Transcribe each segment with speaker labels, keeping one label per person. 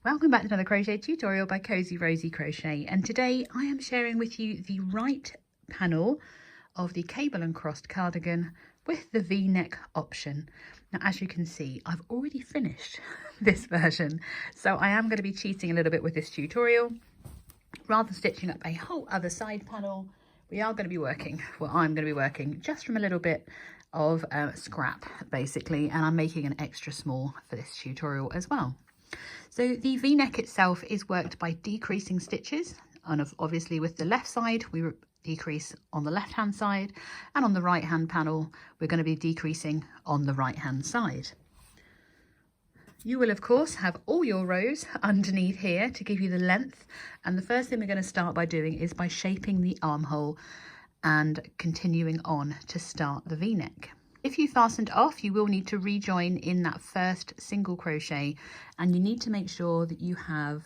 Speaker 1: Welcome back to another crochet tutorial by Cozy Rosie Crochet, and today I am sharing with you the right panel of the cable and crossed cardigan with the V-neck option. Now, as you can see, I've already finished this version, so I am going to be cheating a little bit with this tutorial. Rather than stitching up a whole other side panel, we are going to be working, well, I'm going to be working just from a little bit of scrap basically, and I'm making an extra small for this tutorial as well. So the V-neck itself is worked by decreasing stitches, and obviously with the left side we decrease on the left hand side, and on the right hand panel we're going to be decreasing on the right hand side. You will of course have all your rows underneath here to give you the length, and the first thing we're going to start by doing is by shaping the armhole and continuing on to start the V-neck. If you fastened off, you will need to rejoin in that first single crochet, and you need to make sure that you have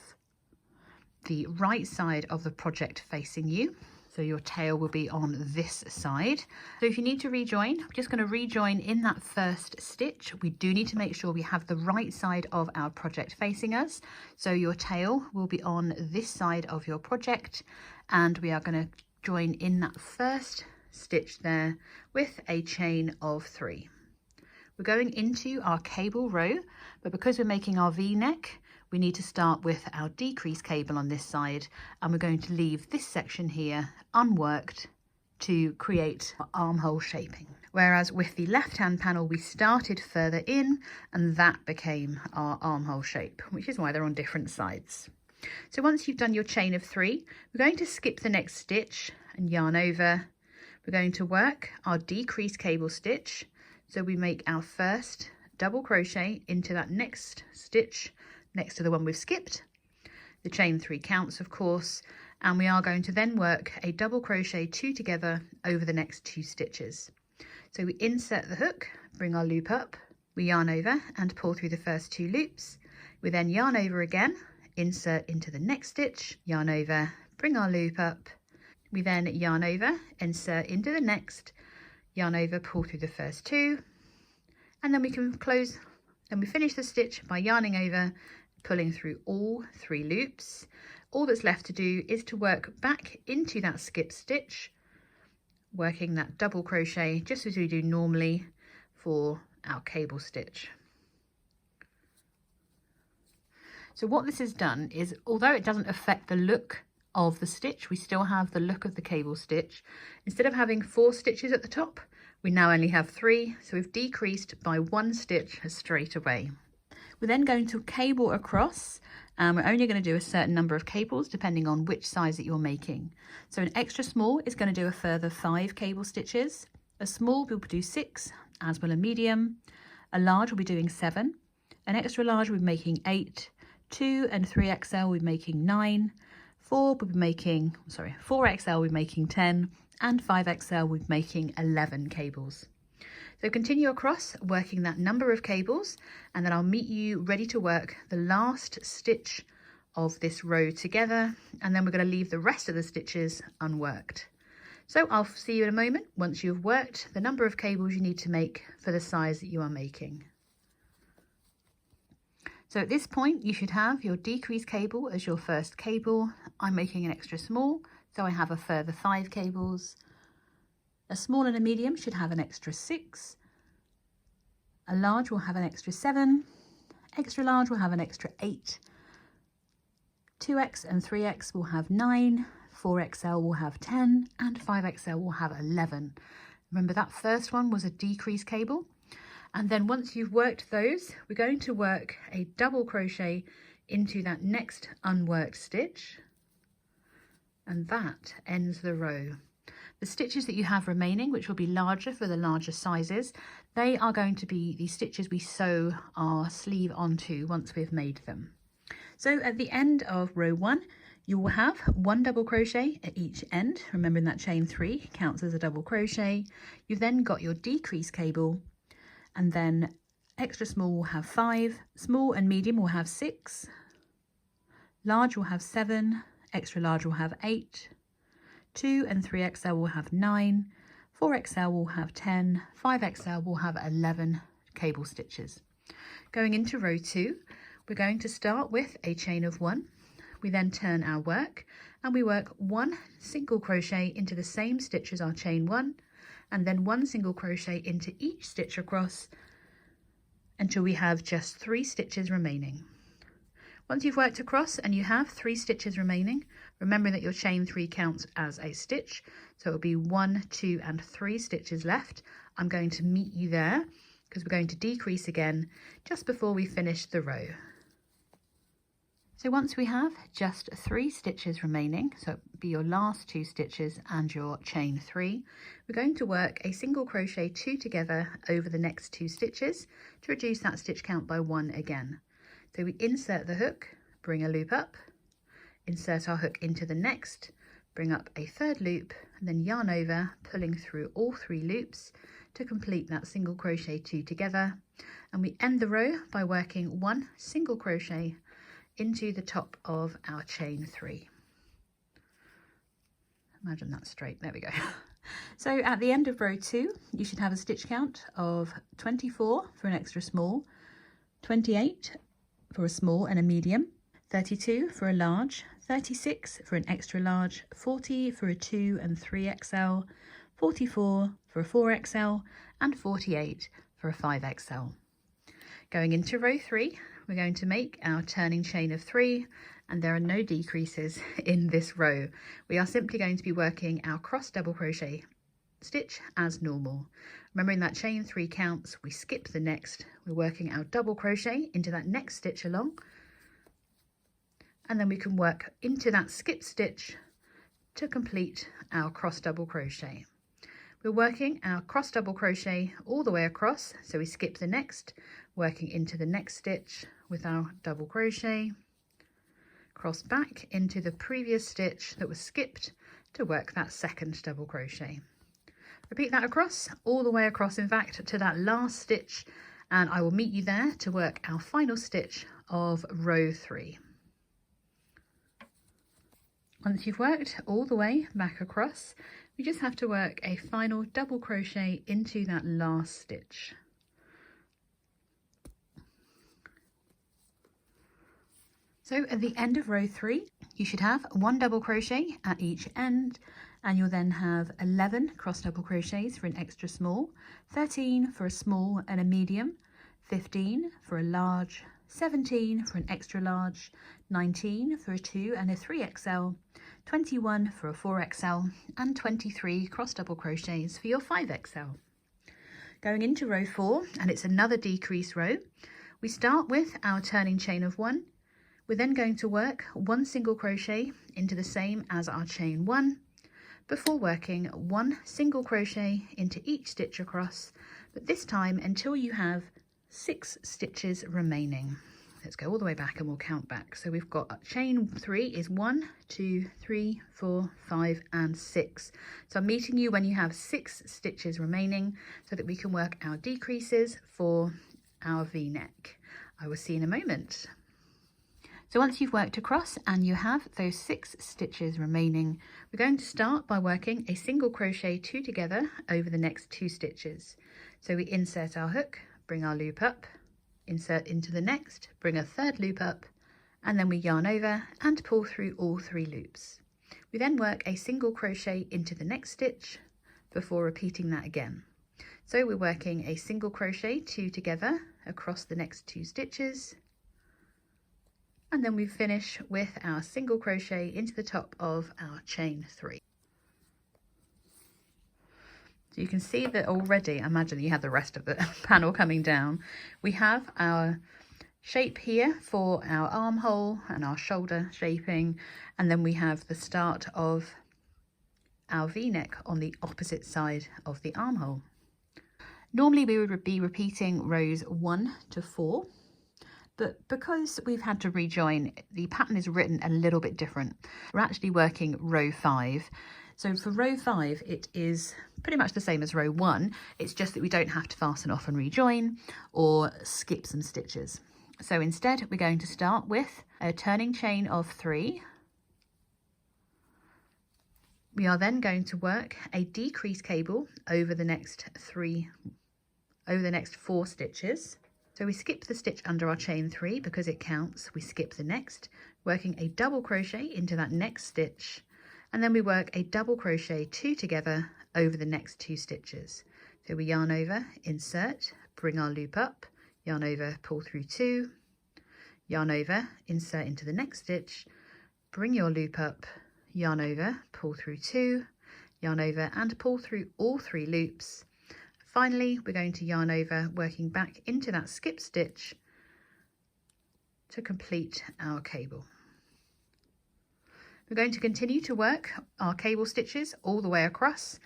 Speaker 1: the right side of the project facing you. So your tail will be on this side. So if you need to rejoin, I'm just going to rejoin in that first stitch. We do need to make sure we have the right side of our project facing us. So your tail will be on this side of your project, and we are going to join in that first stitch there with a chain of 3. We're going into our cable row, but because we're making our V-neck, we need to start with our decrease cable on this side, and we're going to leave this section here unworked to create our armhole shaping. Whereas with the left hand panel we started further in, and that became our armhole shape, which is why they're on different sides. So once you've done your chain of 3, we're going to skip the next stitch and yarn over. We're going to work our decrease cable stitch, so we make our first double crochet into that next stitch next to the one we've skipped. The chain 3 counts of course, and we are going to then work a double crochet 2 together over the next 2 stitches. So we insert the hook, bring our loop up, we yarn over and pull through the first 2 loops. We then yarn over again, insert into the next stitch, yarn over, bring our loop up. We then yarn over, insert into the next, yarn over, pull through the first 2, and then we can close, then we finish the stitch by yarning over, pulling through all 3 loops. All that's left to do is to work back into that skip stitch, working that double crochet just as we do normally for our cable stitch. So what this has done is, although it doesn't affect the look of the stitch, we still have the look of the cable stitch. Instead of having 4 stitches at the top, we now only have 3, so we've decreased by 1 stitch straight away. We're then going to cable across, and we're only going to do a certain number of cables depending on which size that you're making. So an extra small is going to do a further 5 cable stitches, a small will do 6, as will a medium, a large will be doing 7, an extra large will be making 8, 2 and 3XL will be making 9, 4XL will be making 10, and 5XL will be making 11 cables. So continue across working that number of cables, and then I'll meet you ready to work the last stitch of this row together, and then we're going to leave the rest of the stitches unworked. So I'll see you in a moment once you've worked the number of cables you need to make for the size that you are making. So at this point you should have your decrease cable as your first cable. I'm making an extra small, so I have a further 5 cables. A small and a medium should have an extra 6. A large will have an extra 7. Extra large will have an extra 8. 2X and 3X will have 9. 4XL will have 10, and 5XL will have 11. Remember that first one was a decrease cable. And then once you've worked those, we're going to work a double crochet into that next unworked stitch, and that ends the row. The stitches that you have remaining, which will be larger for the larger sizes, they are going to be the stitches we sew our sleeve onto once we've made them. So at the end of row 1, you will have 1 double crochet at each end, remembering that chain 3 counts as a double crochet. You've then got your decrease cable, and then extra small will have 5, small and medium will have 6, large will have 7, extra large will have 8, 2 and 3XL will have 9, 4XL will have 10, 5XL will have 11 cable stitches. Going into row 2, We're going to start with a chain of 1. We then turn our work and we work 1 single crochet into the same stitch as our chain 1, and then 1 single crochet into each stitch across until we have just 3 stitches remaining. Once you've worked across and you have 3 stitches remaining, remembering that your chain 3 counts as a stitch, so it'll be 1, 2 and 3 stitches left. I'm going to meet you there because we're going to decrease again just before we finish the row. So once we have just 3 stitches remaining, so it'll be your last 2 stitches and your chain 3, we're going to work a single crochet 2 together over the next 2 stitches to reduce that stitch count by 1 again. So we insert the hook, bring a loop up, insert our hook into the next, bring up a 3rd loop, and then yarn over, pulling through all 3 loops to complete that single crochet 2 together. And we end the row by working 1 single crochet into the top of our chain 3. Imagine that straight, there we go. So at the end of row 2, you should have a stitch count of 24 for an extra small, 28 for a small and a medium, 32 for a large, 36 for an extra large, 40 for a 2 and 3XL, 44 for a 4XL, and 48 for a 5XL. Going into row 3, we're going to make our turning chain of 3, and there are no decreases in this row. We are simply going to be working our cross double crochet stitch as normal. Remembering that chain 3 counts, we skip the next, we're working our double crochet into that next stitch along, and then we can work into that skip stitch to complete our cross double crochet. We're working our cross double crochet all the way across, so we skip the next, working into the next stitch with our double crochet, cross back into the previous stitch that was skipped to work that 2nd double crochet. Repeat that across, all the way across in fact, to that last stitch, and I will meet you there to work our final stitch of row 3. Once you've worked all the way back across, you just have to work a final double crochet into that last stitch. So at the end of row 3, you should have 1 double crochet at each end, and you'll then have 11 cross double crochets for an extra small, 13 for a small and a medium, 15 for a large, 17 for an extra large, 19 for a 2 and a 3XL, 21 for a 4XL, and 23 cross double crochets for your 5XL. Going into row 4, and it's another decrease row, we start with our turning chain of 1. We're then going to work 1 single crochet into the same as our chain 1 before working 1 single crochet into each stitch across, but this time until you have 6 stitches remaining. Let's go all the way back and we'll count back. So we've got chain 3 is 1, 2, 3, 4, 5 and 6. So I'm meeting you when you have 6 stitches remaining so that we can work our decreases for our V-neck. I will see you in a moment. So once you've worked across and you have those 6 stitches remaining, we're going to start by working a single crochet 2 together over the next 2 stitches. So we insert our hook, bring our loop up, insert into the next, bring a 3rd loop up, and then we yarn over and pull through all 3 loops. We then work a single crochet into the next stitch before repeating that again. So we're working a single crochet 2 together across the next 2 stitches, and then we finish with our single crochet into the top of our chain 3. So you can see that already, imagine you have the rest of the panel coming down. We have our shape here for our armhole and our shoulder shaping, and then we have the start of our V-neck on the opposite side of the armhole. Normally we would be repeating rows 1 to 4. But because we've had to rejoin, the pattern is written a little bit different. We're actually working row 5. So for row 5, it is pretty much the same as row 1. It's just that we don't have to fasten off and rejoin or skip some stitches. So instead, we're going to start with a turning chain of 3. We are then going to work a decrease cable over the next 4 stitches. So we skip the stitch under our chain 3 because it counts. We skip the next, working a double crochet into that next stitch, and then we work a double crochet 2 together over the next 2 stitches. So we yarn over, insert, bring our loop up, yarn over, pull through 2, yarn over, insert into the next stitch, bring your loop up, yarn over, pull through 2, yarn over and pull through all 3 loops. Finally, we're going to yarn over, working back into that skip stitch to complete our cable. We're going to continue to work our cable stitches all the way across,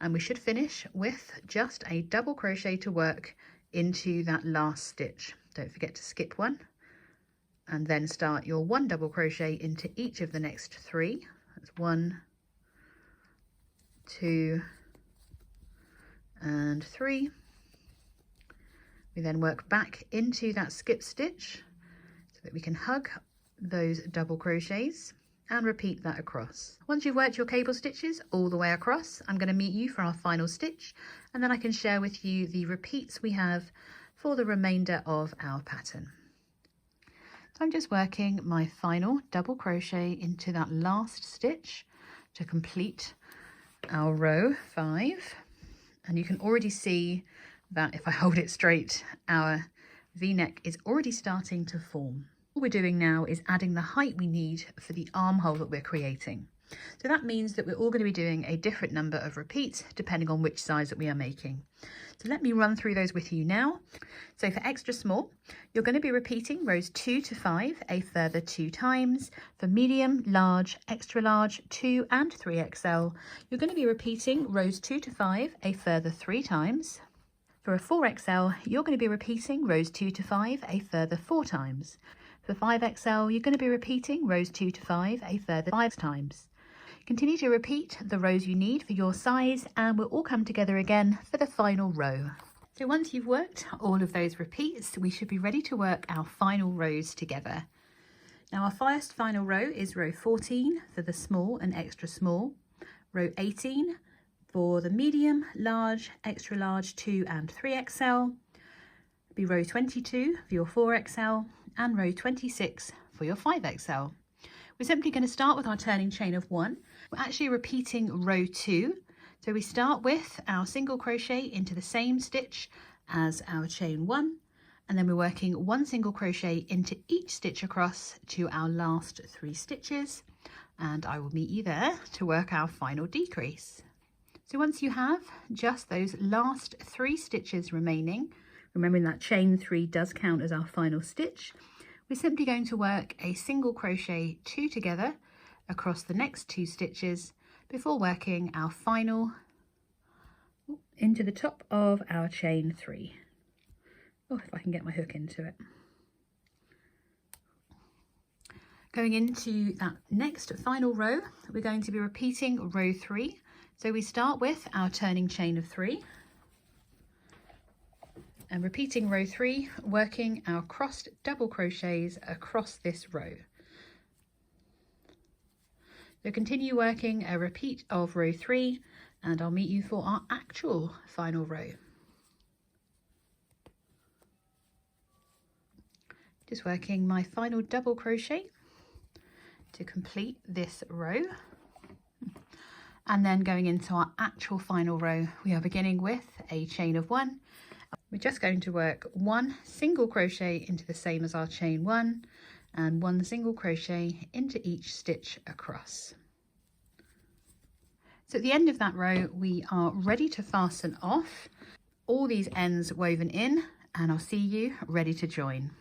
Speaker 1: and we should finish with just a double crochet to work into that last stitch. Don't forget to skip one and then start your 1 double crochet into each of the next 3. That's 1, 2 and 3. We then work back into that skip stitch so that we can hug those double crochets and repeat that across. Once you've worked your cable stitches all the way across, I'm going to meet you for our final stitch, and then I can share with you the repeats we have for the remainder of our pattern. So I'm just working my final double crochet into that last stitch to complete our row 5. And you can already see that if I hold it straight, our V-neck is already starting to form. What we're doing now is adding the height we need for the armhole that we're creating. So that means that we're all going to be doing a different number of repeats depending on which size that we are making. So let me run through those with you now. So for extra small, you're going to be repeating rows 2 to 5 a further 2 times. For medium, large, extra large, 2 and 3XL, you're going to be repeating rows 2 to 5 a further 3 times. For a 4XL, you're going to be repeating rows 2 to 5 a further 4 times. For 5XL, you're going to be repeating rows 2 to 5 a further 5 times. Continue to repeat the rows you need for your size, and we'll all come together again for the final row. So once you've worked all of those repeats, we should be ready to work our final rows together. Now our first final row is row 14 for the small and extra small, row 18 for the medium, large, extra large, 2 and 3XL, be row 22 for your 4XL, and row 26 for your 5XL. We're simply going to start with our turning chain of 1. We're actually repeating row 2. So we start with our single crochet into the same stitch as our chain 1, and then we're working 1 single crochet into each stitch across to our last 3 stitches, and I will meet you there to work our final decrease. So once you have just those last 3 stitches remaining, remembering that chain 3 does count as our final stitch, we're simply going to work a single crochet 2 together across the next 2 stitches before working our final into the top of our chain 3. Oh, if I can get my hook into it. Going into that next final row, we're going to be repeating row 3. So we start with our turning chain of 3. And repeating row 3, working our crossed double crochets across this row. So continue working a repeat of row 3, and I'll meet you for our actual final row. Just working my final double crochet to complete this row. And then going into our actual final row, we are beginning with a chain of 1. We're just going to work 1 single crochet into the same as our chain 1 and 1 single crochet into each stitch across. So at the end of that row, we are ready to fasten off all these ends woven in, and I'll see you ready to join.